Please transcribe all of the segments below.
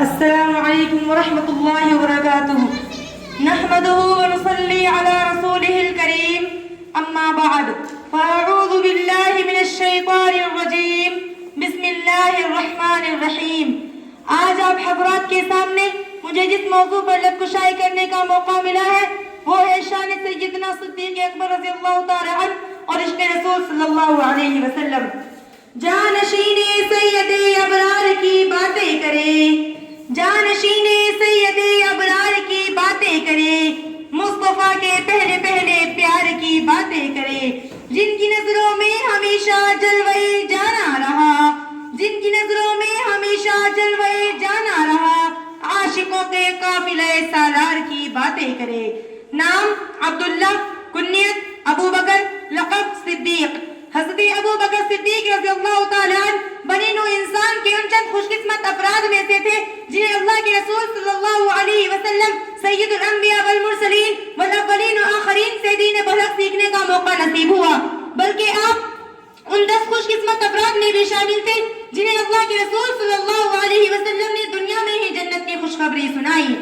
السلام علیکم ورحمۃ اللہ وبرکاتہ نحمده ونصلي على رسوله الكريم اما بعد فاعوذ باللہ من الشیطان الرجیم بسم اللہ الرحمن الرحیم. آج آپ حضرات کے سامنے مجھے جس موضوع پر لب کشائی کرنے کا موقع ملا ہے وہ ہے شان سیدنا صدیق اکبر رضی اللہ تعالی عنہ اور عشق رسول صلی اللہ علیہ وسلم. جانشین سید ابرار کی باتیں کرے, جانشین سید ابرار کی باتیں کرے, مصطفیٰ کے پہلے پہلے پیار کی باتیں کرے, جن کی نظروں میں ہمیشہ جلوے جانا رہا, جن کی نظروں میں ہمیشہ جلوے جانا رہا, عاشقوں کے قافلے سالار کی باتیں کرے. نام عبداللہ, کنیت ابو بکر, لقب صدیق. حضرت ابو بکر صدیق رضی اللہ تعالیٰ عنہ بنی نوع انسان کے ان چند خوش قسمت افراد میں سے تھے جنہیں اللہ کے رسول صلی اللہ علیہ وسلم سید الانبیاء والمرسلین والاولین والآخرین سے دین برحق سیکھنے کا موقع نصیب ہوا. بلکہ آپ ان 10 خوش قسمت افراد میں بھی شامل تھے جنہیں اللہ کے رسول صلی اللہ علیہ وسلم نے دنیا میں ہی جنت کی خوشخبری سنائی.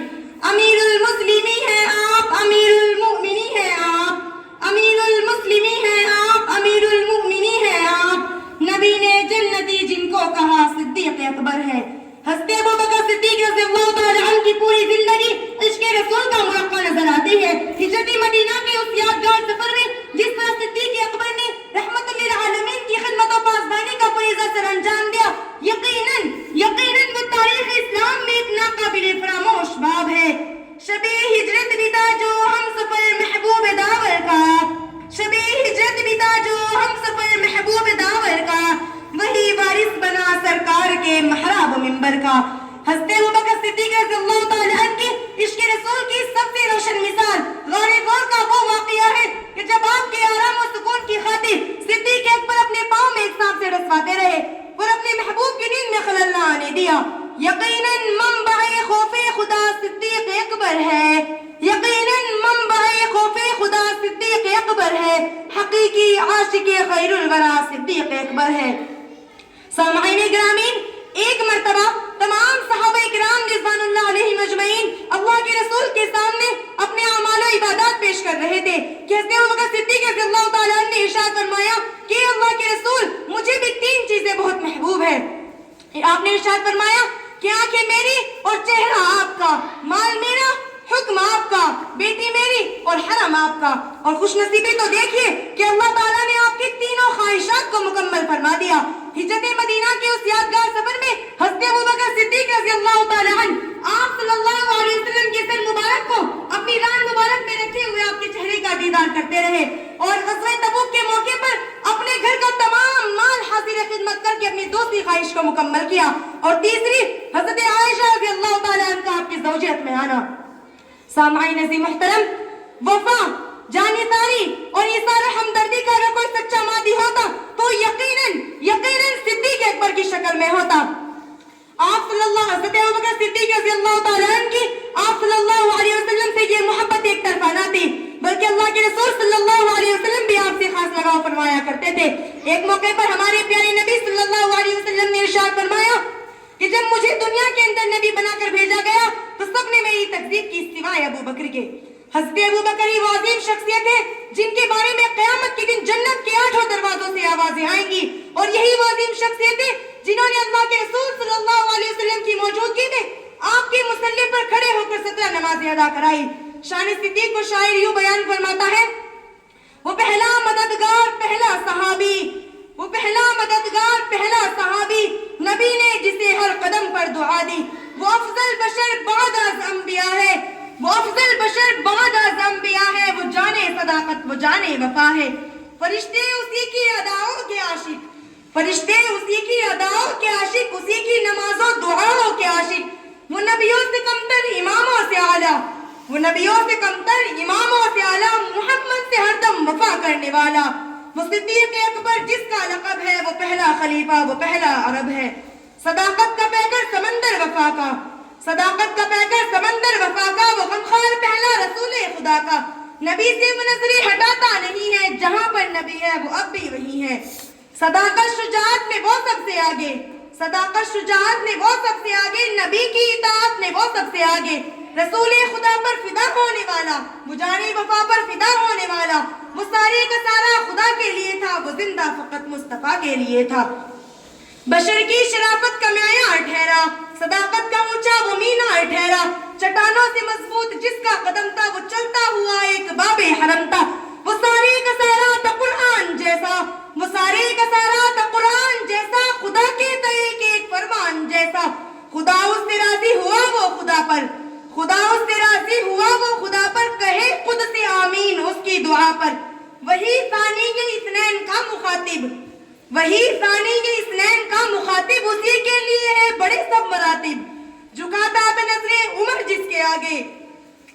امیر المسلمین ہیں آپ, امیر المؤمنین ہیں آپ, امیر المسلمین ہیں آپ, امیر المؤمنین ہیں آپ. نبی نے جنتی جن کو کہا صدیق اکبر ہے. حضرت ابو بکر صدیق رضی اللہ تعالی عنہ کی پوری زندگی عشق رسول کا مرقع نظر آتی ہے. ہجرت مدینہ کے اس یادگار سفر میں جس طرح صدیق اکبر نے رحمت للعالمین کی خدمت و پاسبانی کا فریضہ سر انجام دیا, یقیناً وہ تاریخ اسلام میں ایک ناقابل فراموش باب ہے. شب ہجرت بتا جو ہم سفر محبوب داور کا, شب ہجرت بتا جو ہم سفر محبوب داور کا, وہی وارث بنا سرکار کے محراب منبر کا. حضرت ابو بکر صدیق رضی اللہ تعالی عنہ کی عشق رسول کی سب سے روشن مثال غار غور کا وہ واقعہ ہے کہ جب آپ کے آرام و سکون کی خاطر صدیق اکبر اپنے پاؤں میں ایک سانپ سے رسواتے رہے اور اپنے محبوب کی نیند میں خلل نہ آنے دیا. یقیناً منبع خوف خدا صدیق اکبر ہے, یقیناً منبع خوف خدا صدیق اکبر ہے, حقیقی عاشق خیر الورا صدیق اکبر ہے. سامعین گرامین, ایک مرتبہ تمام صحابہ کرام رضوان اللہ علیہ مجمعین اللہ کے رسول کے سامنے اپنے اعمال و عبادات پیش کر رہے تھے کہ حضرت ابو بکر صدیق رضی اللہ تعالیٰ عنہ نے ارشاد فرمایا کہ اللہ کے رسول مجھے بھی 3 چیزیں بہت محبوب ہیں. آپ نے ارشاد فرمایا کہ آنکھیں میری اور چہرہ آپ کا, مال میرا, حکم آپ کا, بیٹی میری اور حرم آپ کا. اور خوش نصیبی تو دیکھیے کہ اللہ تعالیٰ نے آپ کی تینوں خواہشات کو مکمل فرما دیا. ہجرت مدینہ کے اس یادگار سفر میں حضرت ابو بکر صدیق رضی اللہ تعالیٰ عنہ آپ صلی اللہ علیہ وسلم کے سر مبارک کو اپنی ران مبارک میں رکھے ہوئے آپ کے چہرے کا دیدار کرتے رہے اور غزوہ تبوک کے موقع پر اپنے گھر کا تمام مال حاضر خدمت کر کے اپنی دوسری خواہش کو مکمل کیا. اور تیسری حضرت عائشہ رضی اللہ تعالیٰ عنہ کا آپ کی زوجیت میں آنا. سامعین عزیز محترم, وفا, جانبداری اور ایثار ہمدردی کا اگر کوئی سچا مادی ہوتا تو یقیناً صدیق اکبر کی شکل میں ہوتا. آپ صلی اللہ حضرت ابو بکر صدیق رضی اللہ تعالیٰ عنہ کی آپ صلی اللہ علیہ وسلم سے یہ محبت ایک طرفہ نہ تھی بلکہ اللہ کے رسول صلی اللہ علیہ وسلم بھی آپ سے خاص لگاؤ فرمایا کرتے تھے. ایک موقع پر ہمارے پیارے نبی صلی اللہ علیہ وسلم نے ارشاد فرمایا کہ جب مجھے دنیا کے اندر نبی بنا کر بھیجا گیا تو سب نے میری تکذیب کی سوائے ابو بکر کے. حضرت ابو بکر ہی وہ عظیم شخصیت ہے جن کے بارے میں قیامت کے دن جنت کے 8 دروازوں سے آوازیں آئیں گی اور یہی وہ عظیم شخصیت ہے جنہوں نے اللہ کے رسول صلی اللہ علیہ وسلم کی موجودگی میں آپ کے مصلی پر کھڑے ہو کر 17 نمازیں ادا کرائی. شان صدیق کو شاعر یوں بیان فرماتا ہے, وہ پہلا مددگار پہلا صحابی, وہ پہلا مددگار پہلا صحابی, نبی نے جسے ہر قدم پر دعا دی, وہ افضل بشر بعد از انبیاء ہے, وہ افضل بشر بعد از انبیاء ہے, وہ جانے صداقت وہ جانے وفا ہے. فرشتے اسی کی اداؤں کے عاشق, فرشتے اسی کی اداؤں کے عاشق, اسی کی نمازوں دعاؤں کے عاشق, وہ نبیوں سے کمتر اماموں سے اعلیٰ, وہ نبیوں سے کمتر اماموں سے اعلیٰ, محمد سے ہر دم وفا کرنے والا. وہ صدیق اکبر جس کا لقب ہے وہ پہلا خلیفہ, وہ پہلا عرب ہے. صداقت کا پیکر سمندر وفا کا, صداقت کا پیکر سمندر وفا کا, وہ غمخوار پہلا رسول خدا کا. نبی سے وہ نظری ہٹاتا نہیں ہے, جہاں پر نبی ہے وہ اب بھی وہی ہے. صداقت شجاعت میں وہ سب سے آگے, صداقت شجاعت میں وہ سب سے آگے, نبی کی اطاعت سے آگے رسول خدا پر فدا ہونے والا، وہ جان وفا پر فدا ہونے والا، وہ سارے کا سارا خدا کے لیے تھا، وہ زندہ فقط مصطفیٰ کے لیے تھا۔ بشر کی شرافت کا معیار ٹھہرا، صداقت کا اونچا وہ مینار ٹھہرا، چٹانوں سے مضبوط جس کا قدم تھا، وہ چلتا ہوا ایک باب حرم تھا، وہ سارے کا سارا تھا قرآن جیسا، وہ سارے کا سارا تھا قرآن جیسا، خدا کے تئے کے ایک فرمان جیسا۔ خدا اس سے راضی ہوا وہ خدا پر، خدا اس سے راضی ہوا وہ خدا پر، کہے خود سے آمین اس کی دعا پر۔ وہی ثانی کے اثنین کا مخاطب، وہی ثانی کے اثنین کا مخاطب، اسی کے لیے ہے بڑے سب مراتب۔ جھکاتا بے نظر عمر جس کے آگے،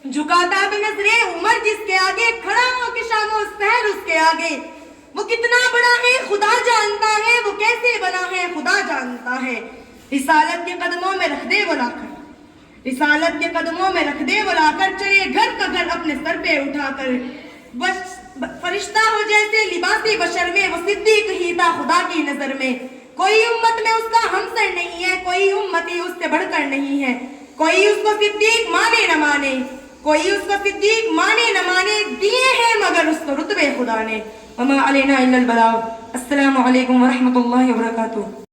جھکاتا بے نظر عمر جس کے آگے، کھڑا ہو کے شام و سحر اس کے آگے۔ وہ کتنا بڑا ہے خدا جانتا ہے، وہ کیسے بنا ہے خدا جانتا ہے۔ رسالت کے قدموں میں رکھ دے وہ لا کر، رسالت کے قدموں میں رکھ دے وہ لا کر، چلے گھر کا گھر اپنے سر پہ اٹھا کر۔ بس فرشتہ ہو جیسے لباسی بشر میں، وہ صدیق ہی تھا خدا کی نظر میں۔ کوئی امت میں اس کا ہمسر نہیں ہے، کوئی امتی اس سے بڑھ کر نہیں ہے۔ کوئی اس کو صدیق مانے نہ مانے، کوئی اس کو صدیق مانے نہ مانے، دیے ہیں مگر اس کو رتبے خدا نے۔ وما علینا الا البلاغ۔ السلام علیکم ورحمۃ اللہ وبرکاتہ۔